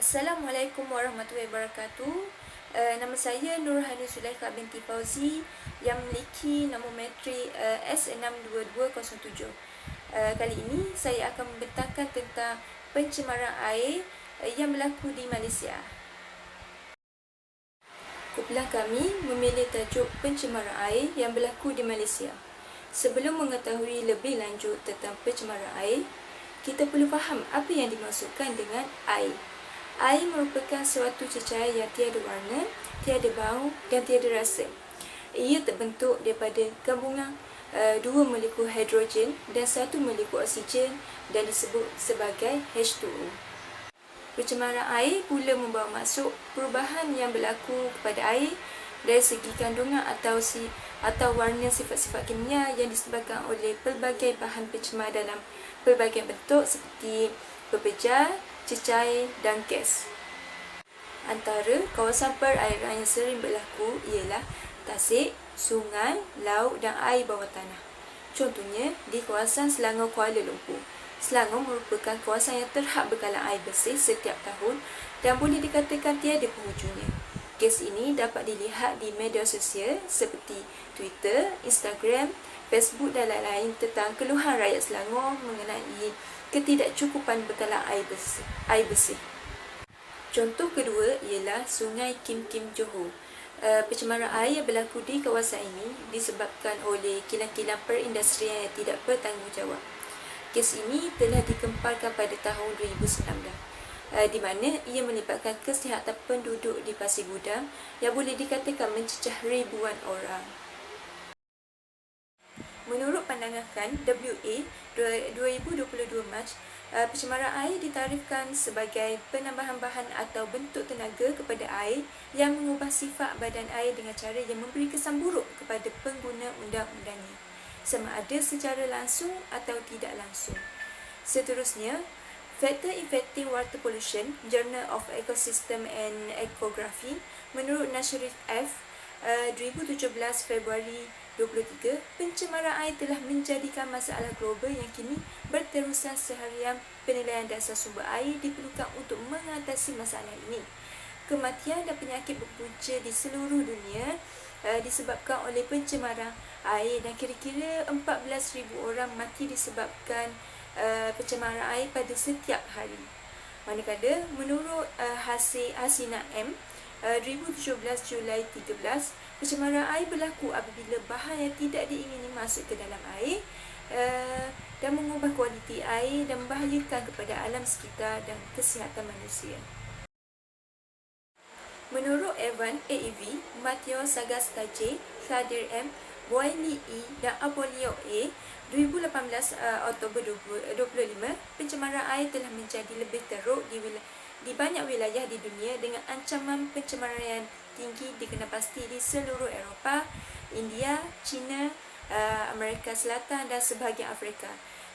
Assalamualaikum warahmatullahi wabarakatuh. Nama saya Nurhani Zulaikha binti Fauzi yang memiliki nombor matrik S62207. Kali ini saya akan membentangkan tentang pencemaran air yang berlaku di Malaysia. Kumpulan kami memilih tajuk pencemaran air yang berlaku di Malaysia. Sebelum mengetahui lebih lanjut tentang pencemaran air, kita perlu faham apa yang dimaksudkan dengan air. Air merupakan suatu cecair yang tiada warna, tiada bau dan tiada rasa. Ia terbentuk daripada gabungan dua molekul hidrogen dan satu molekul oksigen dan disebut sebagai H2O. Pencemaran air pula membawa maksud perubahan yang berlaku kepada air dari segi kandungan atau warna sifat-sifat kimia yang disebabkan oleh pelbagai bahan pencemar dalam pelbagai bentuk seperti pepejar, cecair dan gas. Antara kawasan perairan yang sering berlaku ialah tasik, sungai, laut dan air bawah tanah. Contohnya di kawasan Selangor Kuala Lumpur. Selangor merupakan kawasan yang terhad bekalan air bersih setiap tahun dan boleh dikatakan tiada penghujungnya. Kes ini dapat dilihat di media sosial seperti Twitter, Instagram, Facebook dan lain-lain tentang keluhan rakyat Selangor mengenai ketidakcukupan bekalan air bersih. Contoh kedua ialah Sungai Kim Kim Johor. Pencemaran air yang berlaku di kawasan ini disebabkan oleh kilang-kilang perindustrian yang tidak bertanggungjawab. Kes ini telah dikemparkan pada tahun 2019, di mana ia melibatkan kesihatan penduduk di Pasir Gudang yang boleh dikatakan mencecah ribuan orang. Menurut pandangan KAN WA 2022 Mac, pencemaran air ditarifkan sebagai penambahan bahan atau bentuk tenaga kepada air yang mengubah sifat badan air dengan cara yang memberi kesan buruk kepada pengguna undang-undangnya, sama ada secara langsung atau tidak langsung. Seterusnya, Factor Affecting Water Pollution, Journal of Ecosystem and Ecography, menurut Nashrul F 2017 Februari 23, pencemaran air telah menjadikan masalah global yang kini berterusan seharian. Penilaian dasar sumber air diperlukan untuk mengatasi masalah ini. Kematian dan penyakit berpunca di seluruh dunia disebabkan oleh pencemaran air dan kira-kira 14,000 orang mati disebabkan pencemaran air pada setiap hari. Manakala menurut hasil Hasina M 2017 Julai 13, pencemaran air berlaku apabila bahan yang tidak diingini masuk ke dalam air dan mengubah kualiti air dan membahayakan kepada alam sekitar dan kesihatan manusia. Menurut Evan AEV, Matthew Sagasta J, Khadir M, Boyle E dan Apolio A 2018 Oktober 25, pencemaran air telah menjadi lebih teruk di banyak wilayah di dunia dengan ancaman pencemaran yang tinggi dikenal pasti di seluruh Eropah, India, China, Amerika Selatan dan sebahagian Afrika.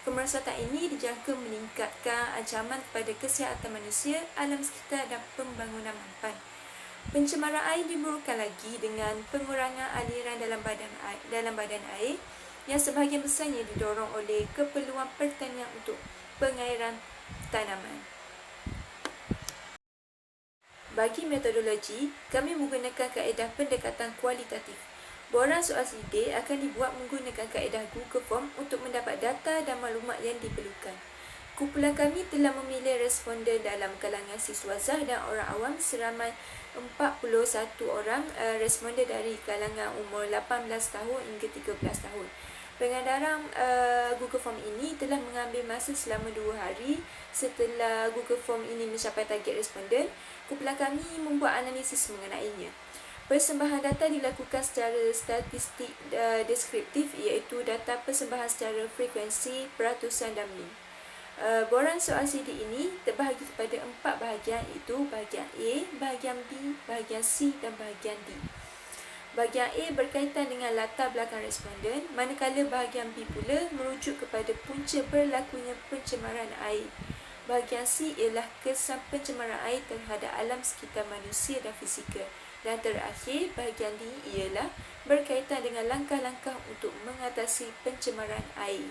Kemerosatan ini dijangka meningkatkan ancaman kepada kesihatan manusia, alam sekitar dan pembangunan mampan. Pencemaran air diburukkan lagi dengan pengurangan aliran dalam badan air yang sebahagian besarnya didorong oleh keperluan pertanian untuk pengairan tanaman. Bagi metodologi, kami menggunakan kaedah pendekatan kualitatif. Borang soal sidik akan dibuat menggunakan kaedah Google Form untuk mendapat data dan maklumat yang diperlukan. Kumpulan kami telah memilih responden dalam kalangan siswa zah dan orang awam seramai 41 orang responden dari kalangan umur 18 tahun hingga 13 tahun. Pengedaran Google Form ini telah mengambil masa selama 2 hari. Setelah Google Form ini mencapai target responden, kumpulan kami membuat analisis mengenainya. Persembahan data dilakukan secara statistik deskriptif, iaitu data persembahan secara frekuensi, peratusan dan min. Borang soal CD ini terbahagi kepada 4 bahagian, iaitu bahagian A, bahagian B, bahagian C dan bahagian D. Bahagian A berkaitan dengan latar belakang responden, manakala bahagian B pula merujuk kepada punca berlakunya pencemaran air. Bahagian C ialah kesan pencemaran air terhadap alam sekitar manusia dan fizikal. Dan terakhir, bahagian D ialah berkaitan dengan langkah-langkah untuk mengatasi pencemaran air.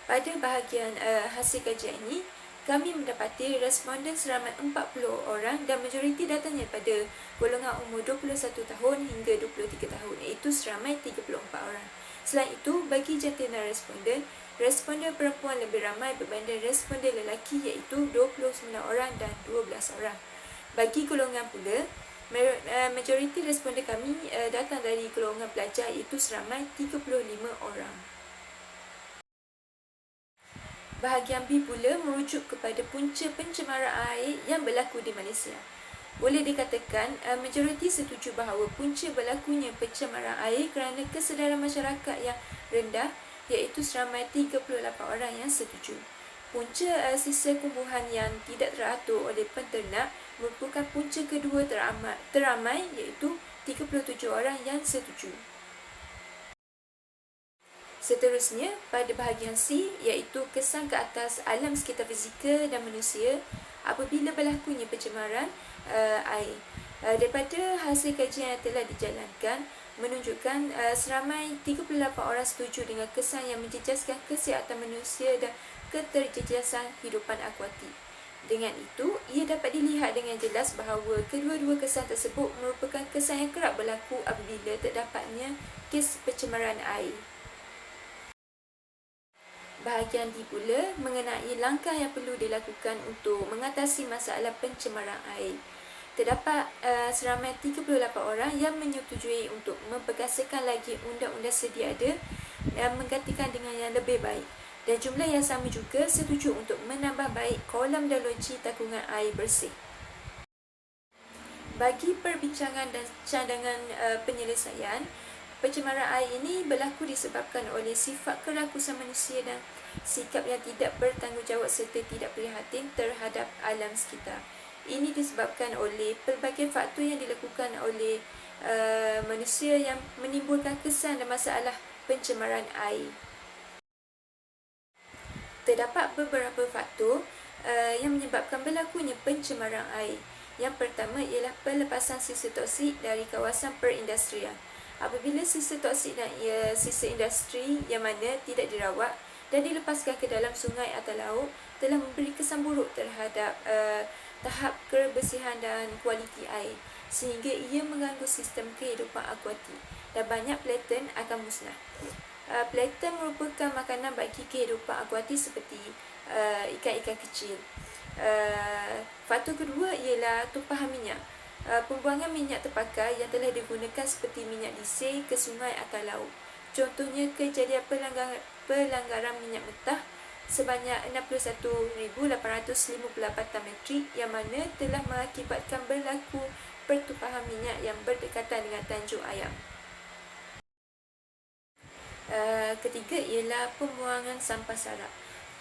Pada bahagian hasil kajian ini, kami mendapati responden seramai 40 orang dan majoriti datangnya pada golongan umur 21 tahun hingga 23 tahun, iaitu seramai 34 orang. Selain itu, bagi jantina responden, responden perempuan lebih ramai berbanding responden lelaki, iaitu 29 orang dan 12 orang. Bagi golongan pula, majoriti responden kami datang dari golongan pelajar, iaitu seramai 35 orang. Bahagian B pula merujuk kepada punca pencemaran air yang berlaku di Malaysia. Boleh dikatakan, majoriti setuju bahawa punca berlakunya pencemaran air kerana kesedaran masyarakat yang rendah, iaitu seramai 38 orang yang setuju. Punca sisa kumbuhan yang tidak teratur oleh penternak merupakan punca kedua teramai, iaitu 37 orang yang setuju. Seterusnya, pada bahagian C, iaitu kesan ke atas alam sekitar fizikal dan manusia apabila berlakunya pencemaran air. Daripada hasil kajian yang telah dijalankan, menunjukkan seramai 38 orang setuju dengan kesan yang menjejaskan kesihatan manusia dan keterjejasan hidupan akuatik. Dengan itu, ia dapat dilihat dengan jelas bahawa kedua-dua kesan tersebut merupakan kesan yang kerap berlaku apabila terdapatnya kes pencemaran air. Bahagian D pula mengenai langkah yang perlu dilakukan untuk mengatasi masalah pencemaran air. Terdapat seramai 38 orang yang menyetujui untuk memperkasakan lagi undang-undang sedia ada yang menggantikan dengan yang lebih baik. Dan jumlah yang sama juga setuju untuk menambah baik kolam dan loji takungan air bersih. Bagi perbincangan dan cadangan penyelesaian, pencemaran air ini berlaku disebabkan oleh sifat kerakusan manusia dan sikap yang tidak bertanggungjawab serta tidak prihatin terhadap alam sekitar. Ini disebabkan oleh pelbagai faktor yang dilakukan oleh manusia yang menimbulkan kesan dan masalah pencemaran air. Terdapat beberapa faktor yang menyebabkan berlakunya pencemaran air. Yang pertama ialah pelepasan sisa toksik dari kawasan perindustrian. Apabila sisa toksik dan sisa industri yang mana tidak dirawat dan dilepaskan ke dalam sungai atau laut telah memberi kesan buruk terhadap tahap kebersihan dan kualiti air, sehingga ia mengganggu sistem kehidupan akuatik dan banyak plankton akan musnah. Plankton merupakan makanan bagi kehidupan akuatik seperti ikan-ikan kecil. Faktor kedua ialah tumpahan minyak. Pembuangan minyak terpakai yang telah digunakan seperti minyak diesel ke sungai atau laut. Contohnya kejadian pelanggaran minyak mentah sebanyak 61,858 tan metrik yang mana telah mengakibatkan berlaku pertumpahan minyak yang berdekatan dengan Tanjung Ayam. Ketiga ialah pembuangan sampah sarap.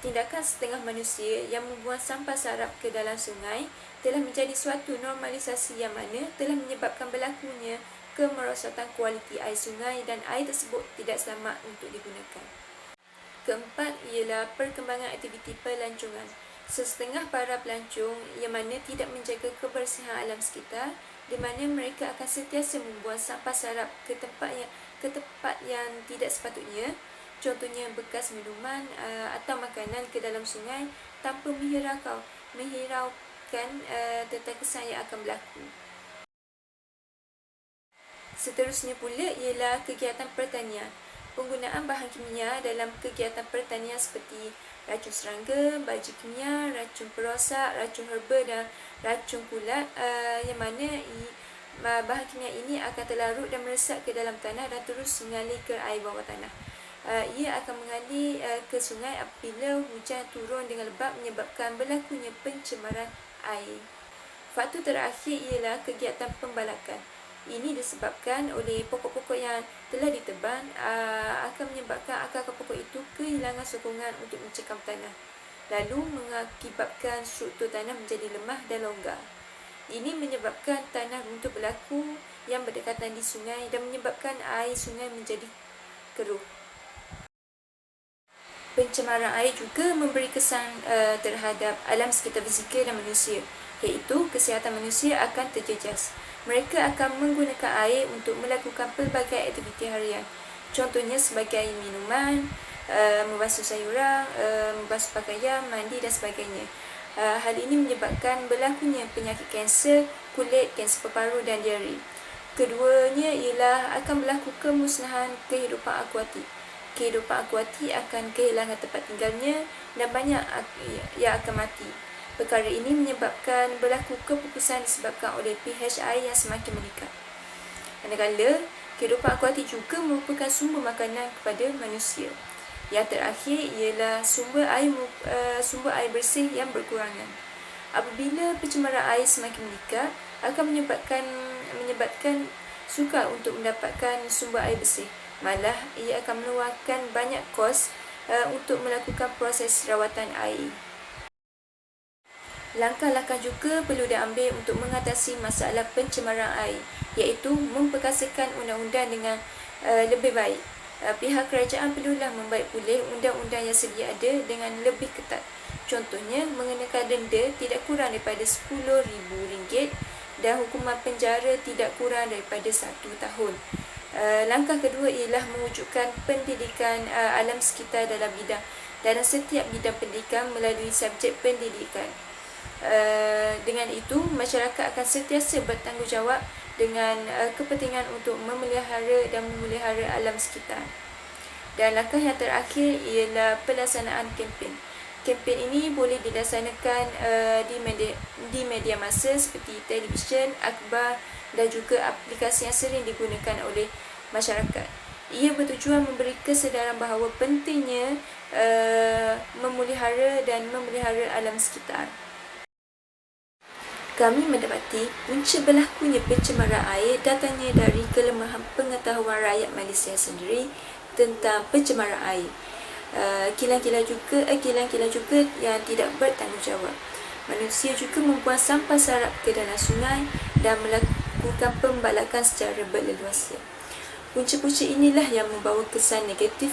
Tindakan setengah manusia yang membuang sampah sarap ke dalam sungai telah menjadi suatu normalisasi yang mana telah menyebabkan berlakunya kemerosotan kualiti air sungai dan air tersebut tidak selamat untuk digunakan. Keempat ialah perkembangan aktiviti pelancongan. Setengah para pelancong yang mana tidak menjaga kebersihan alam sekitar, di mana mereka akan sentiasa membuang sampah sarap ke tempat yang tidak sepatutnya. Contohnya bekas minuman atau makanan ke dalam sungai tanpa menghiraukan tentang kesan yang akan berlaku. Seterusnya pula ialah kegiatan pertanian. Penggunaan bahan kimia dalam kegiatan pertanian seperti racun serangga, baja kimia, racun perosak, racun herba dan racun kulat yang mana bahan kimia ini akan terlarut dan meresap ke dalam tanah dan terus mengalir ke air bawah tanah. Ia akan mengalir ke sungai apabila hujan turun dengan lebat menyebabkan berlakunya pencemaran air. Faktor terakhir ialah kegiatan pembalakan. Ini disebabkan oleh pokok-pokok yang telah ditebang akan menyebabkan akar pokok itu kehilangan sokongan untuk mencekam tanah, lalu mengakibatkan struktur tanah menjadi lemah dan longgar. Ini menyebabkan tanah runtuh berlaku yang berdekatan di sungai dan menyebabkan air sungai menjadi keruh. Pencemaran air juga memberi kesan terhadap alam sekitar fizikal dan manusia, iaitu kesihatan manusia akan terjejas. Mereka akan menggunakan air untuk melakukan pelbagai aktiviti harian. Contohnya sebagai minuman, membasuh sayuran, membasuh pakaian, mandi dan sebagainya. Hal ini menyebabkan berlakunya penyakit kanser kulit, kanser paru dan diare. Keduanya ialah akan berlaku kemusnahan kehidupan akuatik. Kehidupan akuatik akan kehilangan tempat tinggalnya dan banyak yang akan mati. Perkara ini menyebabkan berlaku kepupusan disebabkan oleh pH air yang semakin meningkat. Manakala, kehidupan akuatik juga merupakan sumber makanan kepada manusia. Yang terakhir ialah sumber air bersih yang berkurangan. Apabila pencemaran air semakin meningkat, akan menyebabkan sukar untuk mendapatkan sumber air bersih. Malah, ia akan mengeluarkan banyak kos untuk melakukan proses rawatan air. Langkah-langkah juga perlu diambil untuk mengatasi masalah pencemaran air, iaitu memperkasakan undang-undang dengan lebih baik. Pihak kerajaan perlulah membaik pulih undang-undang yang sedia ada dengan lebih ketat. Contohnya, mengenakan denda tidak kurang daripada RM10,000 dan hukuman penjara tidak kurang daripada 1 tahun. Langkah kedua ialah mewujudkan pendidikan alam sekitar dalam setiap bidang pendidikan melalui subjek pendidikan. Dengan itu, masyarakat akan sentiasa bertanggungjawab dengan kepentingan untuk memelihara alam sekitar. Dan langkah yang terakhir ialah pelaksanaan kempen. Kempen ini boleh dilaksanakan di media massa seperti televisyen, akhbar dan juga aplikasi yang sering digunakan oleh masyarakat. Ia bertujuan memberi kesedaran bahawa pentingnya memelihara alam sekitar. Kami mendapati punca berlakunya pencemaran air datangnya dari kelemahan pengetahuan rakyat Malaysia sendiri tentang pencemaran air. Kilang-kilang juga yang tidak bertanggungjawab. Manusia juga membuang sampah sarap ke dalam sungai dan melakukan pembalakan secara berleluasa. Punca-punca inilah yang membawa kesan negatif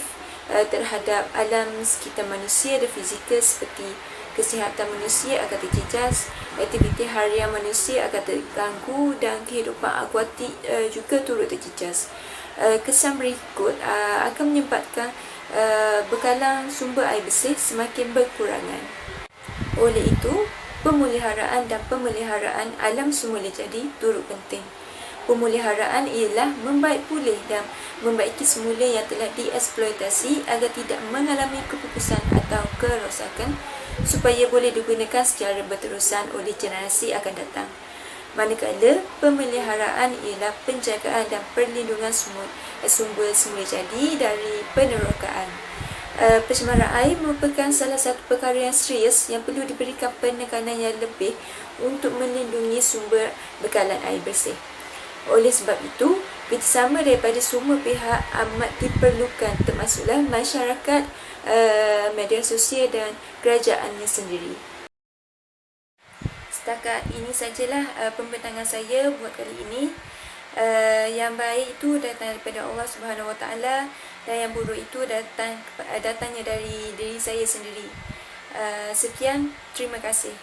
terhadap alam sekitar manusia dan fizikal, seperti kesihatan manusia akan terjejas, aktiviti harian manusia akan terganggu dan kehidupan akuatik juga turut terjejas. Kesan berikut akan menyebabkan bekalan sumber air bersih semakin berkurangan. Oleh itu, pemeliharaan alam semula jadi turut penting. Pemeliharaan ialah membaik pulih dan membaiki semula yang telah dieksploitasi agar tidak mengalami kepupusan atau kerosakan, supaya boleh digunakan secara berterusan oleh generasi akan datang. Manakala pemeliharaan ialah penjagaan dan perlindungan sumber semula jadi dari penerokaan. Pencemaran air merupakan salah satu perkara yang serius yang perlu diberikan penekanan yang lebih untuk melindungi sumber bekalan air bersih. Oleh sebab itu, kerjasama daripada semua pihak amat diperlukan, termasuklah masyarakat, media sosial dan kerajaannya sendiri. Setakat ini sajalah pembentangan saya buat kali ini. Yang baik itu datang daripada Allah Subhanahu Wa Taala dan yang buruk itu datangnya dari diri saya sendiri. Sekian, terima kasih.